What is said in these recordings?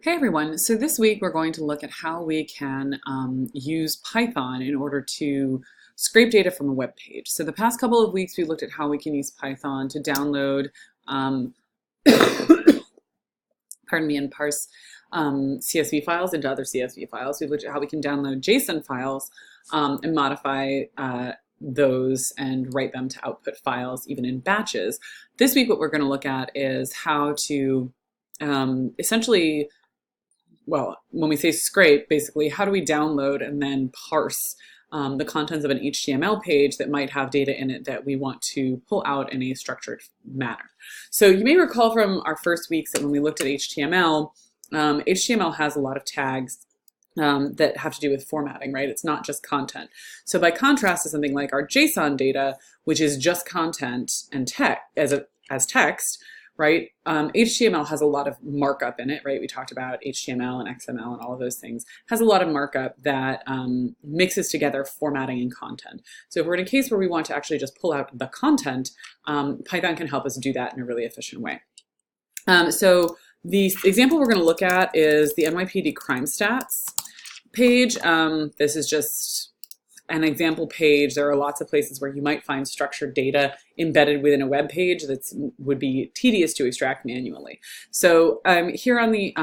Hey everyone, so this week we're going to look at how we can use Python in order to scrape data from a web page. So the past couple of weeks we looked at how we can use Python to download, um, pardon me, and parse CSV files into other CSV files. We looked at how we can download JSON files and modify those and write them to output files even in batches. This week what we're going to look at is how to essentially, well, when we say scrape, basically, how do we download and then parse the contents of an HTML page that might have data in it that we want to pull out in a structured manner? So you may recall from our first weeks that when we looked at HTML, HTML has a lot of tags that have to do with formatting, right? It's not just content. So by contrast to something like our JSON data, which is just content and text as text, right? HTML has a lot of markup in it, right? We talked about HTML and XML and all of those things. Has a lot of markup that mixes together formatting and content. So if we're in a case where we want to actually just pull out the content, Python can help us do that in a really efficient way. So the example we're going to look at is the NYPD crime stats page. This is just an example page. There are lots of places where you might find structured data embedded within a web page that would be tedious to extract manually. So here on the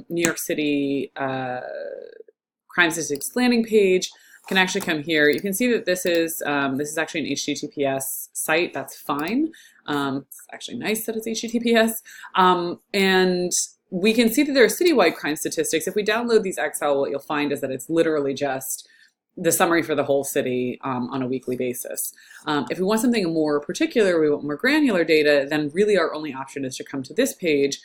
New York City crime statistics landing page, can actually come here. You can see that this is actually an HTTPS site. That's fine. It's actually nice that it's HTTPS. And we can see that there are citywide crime statistics. If we download these Excel, what you'll find is that it's literally just the summary for the whole city on a weekly basis. If we want something more particular, we want more granular data, then really our only option is to come to this page,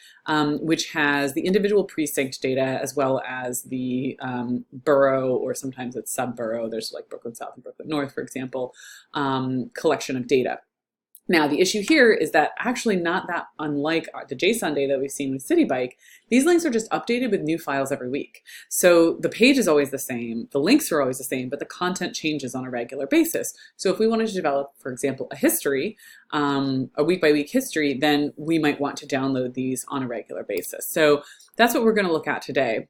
which has the individual precinct data as well as the borough, or sometimes it's sub-borough. There's like Brooklyn South and Brooklyn North, for example, collection of data. Now, the issue here is that actually not that unlike the JSON data that we've seen with City Bike, these links are just updated with new files every week. So the page is always the same, the links are always the same, but the content changes on a regular basis. So if we wanted to develop, for example, a history, a week-by-week history, then we might want to download these on a regular basis. So that's what we're going to look at today.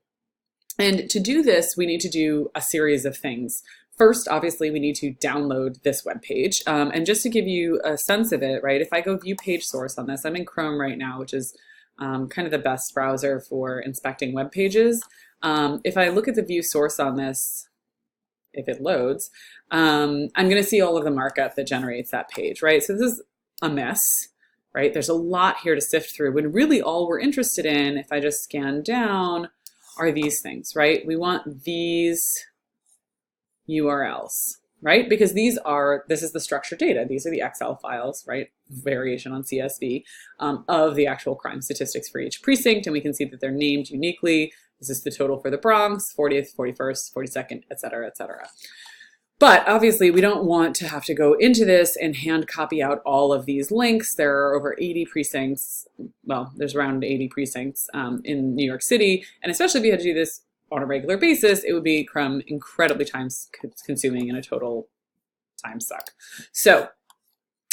And to do this, we need to do a series of things. First, obviously, we need to download this web page. And just to give you a sense of it, right, if I go view page source on this, I'm in Chrome right now, which is kind of the best browser for inspecting web pages. If I look at the view source on this, if it loads, I'm going to see all of the markup that generates that page, right? So this is a mess, right? There's a lot here to sift through, when really all we're interested in, if I just scan down, are these things, right? We want these URLs, right? Because this is the structured data. These are the Excel files, right? Variation on CSV of the actual crime statistics for each precinct. And we can see that they're named uniquely. This is the total for the Bronx, 40th, 41st, 42nd, et cetera, et cetera. But obviously we don't want to have to go into this and hand copy out all of these links. There are over 80 precincts. Well, there's around 80 precincts in New York City. And especially if you had to do this on a regular basis, it would become incredibly time consuming and a total time suck. So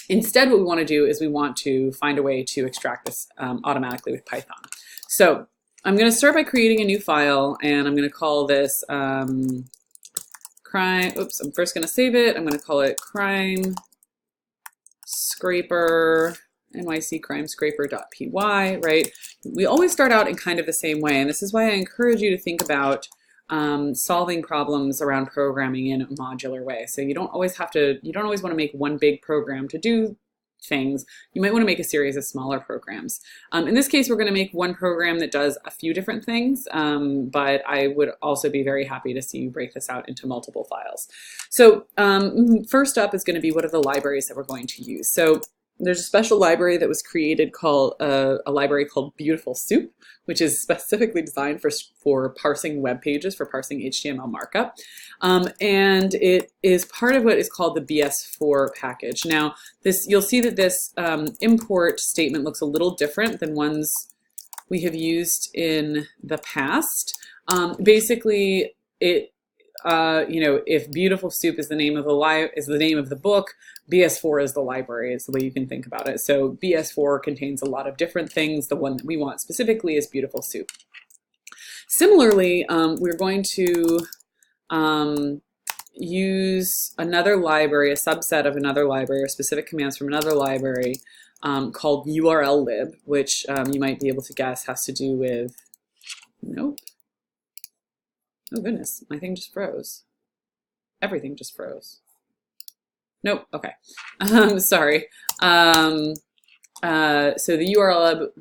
instead, what we want to do is we want to find a way to extract this automatically with Python. So I'm going to start by creating a new file, and I'm going to call this crime. Oops, I'm first going to save it. I'm going to call it crime scraper. nyccrimescraper.py, right? We always start out in kind of the same way, and this is why I encourage you to think about solving problems around programming in a modular way. So you don't always want to make one big program to do things. You might want to make a series of smaller programs. In this case, we're going to make one program that does a few different things, but I would also be very happy to see you break this out into multiple files. So first up is going to be what are the libraries that we're going to use. So there's a special library that was created called a library called Beautiful Soup, which is specifically designed for parsing web pages, for parsing HTML markup. And it is part of what is called the BS4 package. Now, you'll see that this import statement looks a little different than ones we have used in the past. Basically, if Beautiful Soup is the name of the book, BS4 is the library, is the way you can think about it. So BS4 contains a lot of different things. The one that we want specifically is Beautiful Soup. Similarly, we're going to use another library, a subset of another library, or specific commands from another library called URL-lib, which you might be able to guess has to do with, nope. Oh goodness, my thing just froze. Everything just froze. Nope, okay. Sorry. So the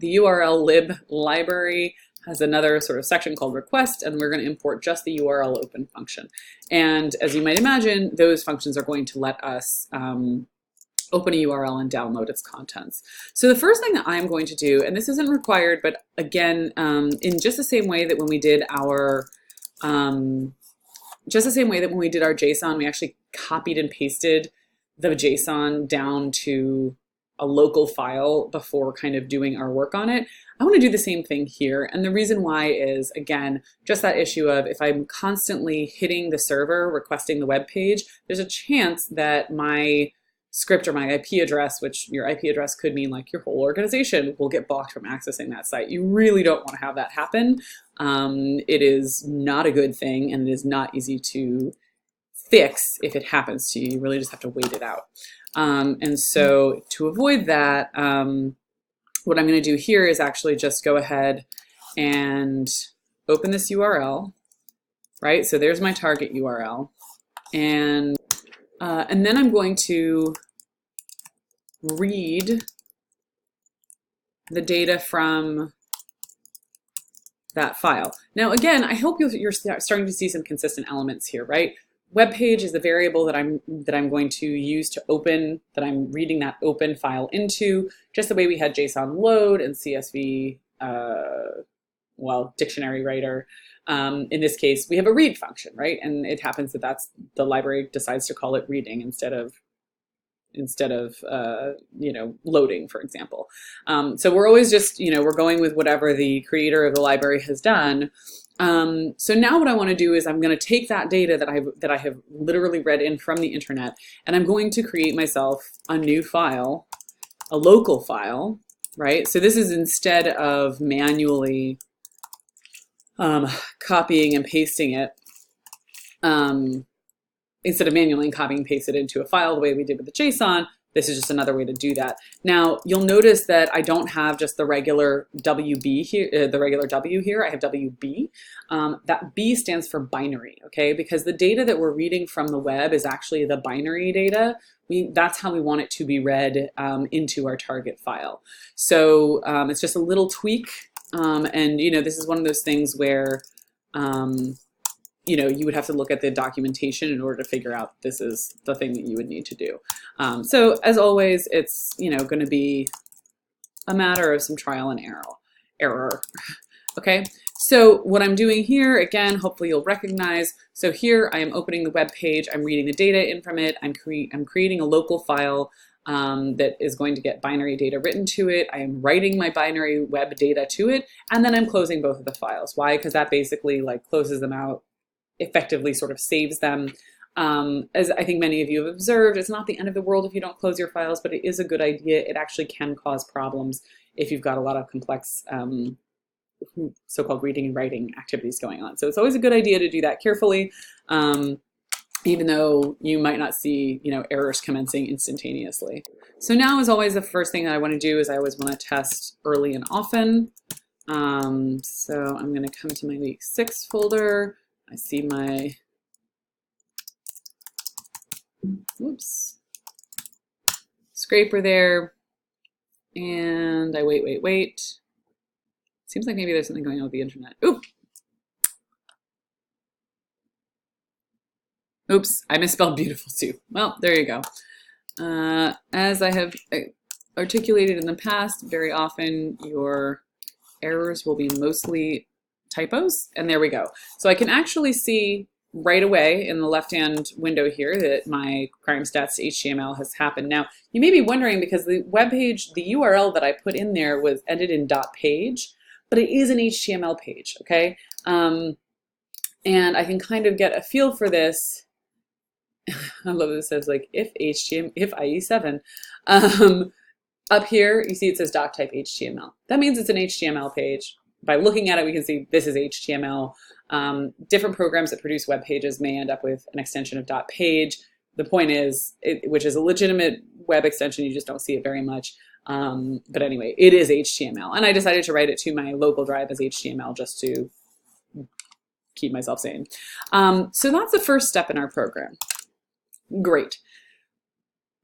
URL-lib library has another sort of section called request, and we're going to import just the URL open function. And as you might imagine, those functions are going to let us open a URL and download its contents. So the first thing that I'm going to do, and this isn't required, but again, in just the same way that when we did our JSON, we actually copied and pasted the JSON down to a local file before kind of doing our work on it. I want to do the same thing here. And the reason why is, again, just that issue of if I'm constantly hitting the server, requesting the web page, there's a chance that my script or my IP address, which your IP address could mean like your whole organization, will get blocked from accessing that site. You really don't want to have that happen. It is not a good thing, and it is not easy to fix if it happens to you. You really just have to wait it out. And so to avoid that, what I'm going to do here is actually just go ahead and open this URL, right? So there's my target URL. And then I'm going to read the data from that file. Now, again, I hope you're starting to see some consistent elements here, right? Web page is the variable that I'm going to use to open, that I'm reading that open file into, just the way we had JSON load and CSV, well, dictionary writer. In this case, we have a read function, right? And it happens that that's the library decides to call it reading instead of loading, for example. So we're always just, we're going with whatever the creator of the library has done. So now what I want to do is I'm going to take that data that I have literally read in from the internet, and I'm going to create myself a new file, a local file, right? So this is instead of manually copying and pasting it, instead of manually copying and paste it into a file the way we did with the JSON, this is just another way to do that. Now, you'll notice that I don't have just the regular WB here, the regular W here, I have WB. That B stands for binary, okay? Because the data that we're reading from the web is actually the binary data. That's how we want it to be read into our target file. So it's just a little tweak. And this is one of those things where you would have to look at the documentation in order to figure out this is the thing that you would need to do. So as always, it's going to be a matter of some trial and error. Okay, so what I'm doing here, again, hopefully you'll recognize. So here I am opening the web page. I'm reading the data in from it. I'm creating a local file that is going to get binary data written to it. I am writing my binary web data to it, and then I'm closing both of the files. Why? Because that basically closes them out, effectively sort of saves them. As I think many of you have observed, it's not the end of the world if you don't close your files, but it is a good idea. It actually can cause problems if you've got a lot of complex so-called reading and writing activities going on. So it's always a good idea to do that carefully, even though you might not see errors commencing instantaneously. So now, as always, the first thing that I want to do is I always want to test early and often. So I'm going to come to my week 6 folder. I see my, scraper there, and I wait. Seems like maybe there's something going on with the internet. Oops, I misspelled beautiful too. Well, there you go. As I have articulated in the past, very often your errors will be mostly typos, and there we go. So I can actually see right away in the left-hand window here that my crime stats HTML has happened. Now, you may be wondering, because the web page, the URL that I put in there was ended in .page, but it is an HTML page, okay? And I can kind of get a feel for this. I love that it says if IE7. Up here, you see it says doc type HTML. That means it's an HTML page. by looking at it, we can see this is HTML. Different programs that produce web pages may end up with an extension of .page. The point is, which is a legitimate web extension, you just don't see it very much. But anyway, it is HTML. And I decided to write it to my local drive as HTML just to keep myself sane. So that's the first step in our program. Great.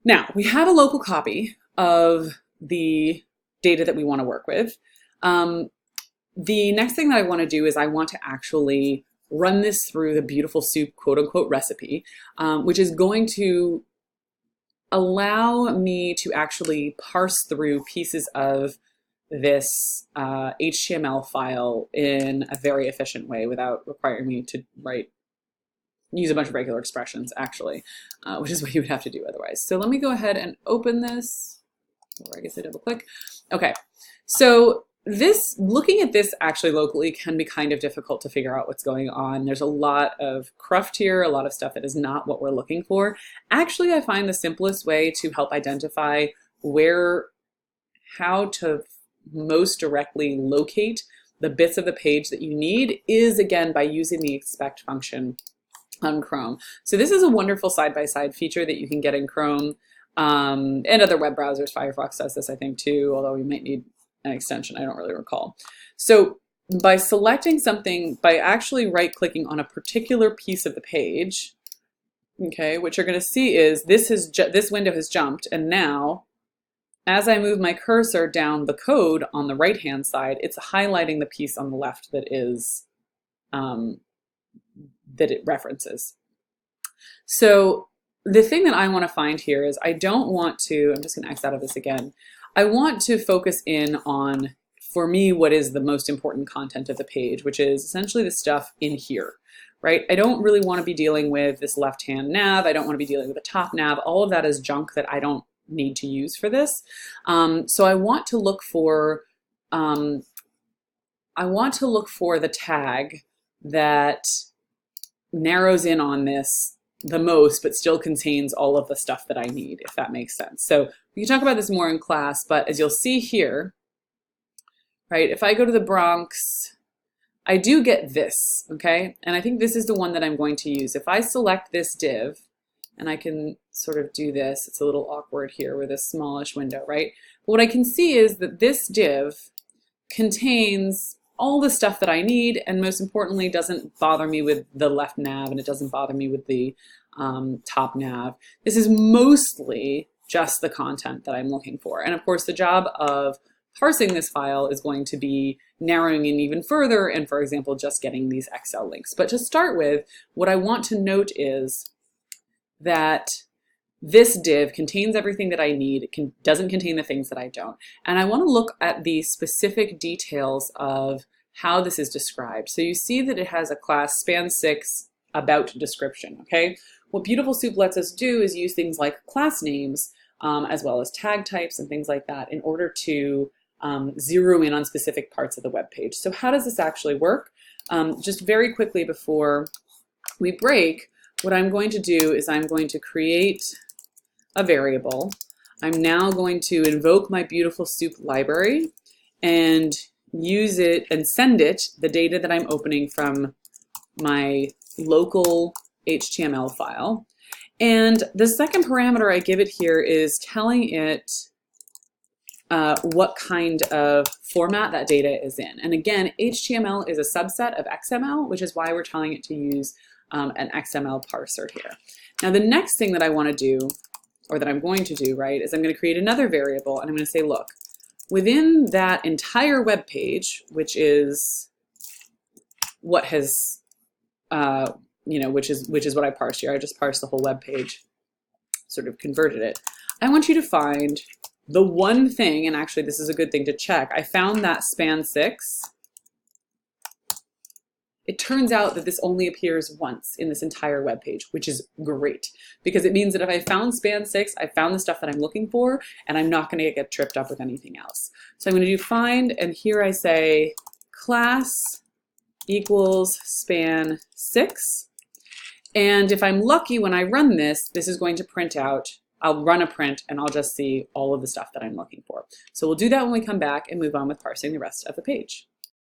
Now, we have a local copy of the data that we want to work with. The next thing that I want to do is I want to actually run this through the Beautiful Soup quote-unquote recipe, which is going to allow me to actually parse through pieces of this HTML file in a very efficient way without requiring me to use a bunch of regular expressions, actually, which is what you would have to do otherwise. So let me go ahead and open this, or I guess I double click. Okay, so looking at this actually locally can be kind of difficult to figure out what's going on. There's a lot of cruft here, a lot of stuff that is not what we're looking for. Actually, I find the simplest way to help identify how to most directly locate the bits of the page that you need is, again, by using the expect function on Chrome. So this is a wonderful side-by-side feature that you can get in Chrome and other web browsers. Firefox does this, I think, too, although we might need an extension, I don't really recall. So by selecting something, by actually right-clicking on a particular piece of the page, okay, what you're going to see is this window has jumped, and now as I move my cursor down the code on the right-hand side, it's highlighting the piece on the left that is that it references. So the thing that I want to find here is I don't want to, I'm just going to X out of this again. I want to focus in on, for me, what is the most important content of the page, which is essentially the stuff in here, right? I don't really want to be dealing with this left-hand nav. I don't want to be dealing with the top nav. All of that is junk that I don't need to use for this. So I want to look for the tag that narrows in on this the most, but still contains all of the stuff that I need, if that makes sense. So we can talk about this more in class, but as you'll see here, right, if I go to the Bronx, I do get this, okay? And I think this is the one that I'm going to use. If I select this div, and I can sort of do this, it's a little awkward here with a smallish window, right? But what I can see is that this div contains all the stuff that I need, and most importantly, doesn't bother me with the left nav, and it doesn't bother me with the top nav. This is mostly just the content that I'm looking for. And of course, the job of parsing this file is going to be narrowing in even further, and for example, just getting these Excel links. But to start with, what I want to note is that this div contains everything that I need. It doesn't contain the things that I don't. And I want to look at the specific details of how this is described. So you see that it has a class span 6 about description, okay? What Beautiful Soup lets us do is use things like class names as well as tag types and things like that in order to zero in on specific parts of the web page. So how does this actually work? Just very quickly before we break, what I'm going to do is I'm going to create a variable. I'm now going to invoke my Beautiful Soup library and use it and send it the data that I'm opening from my local HTML file. And the second parameter I give it here is telling it what kind of format that data is in. And again, HTML is a subset of XML, which is why we're telling it to use an XML parser here. Now, the next thing that I want to do, or that I'm going to do, right, is I'm going to create another variable, and I'm going to say, look, within that entire web page, which is what has, which is what I parsed here. I just parsed the whole web page, sort of converted it. I want you to find the one thing, and actually this is a good thing to check. I found that span 6. It turns out that this only appears once in this entire web page, which is great, because it means that if I found span 6, I found the stuff that I'm looking for, and I'm not going to get tripped up with anything else. So I'm going to do find, and here I say class equals span 6. And if I'm lucky, when I run this, this is going to print out. I'll run a print, and I'll just see all of the stuff that I'm looking for. So we'll do that when we come back and move on with parsing the rest of the page.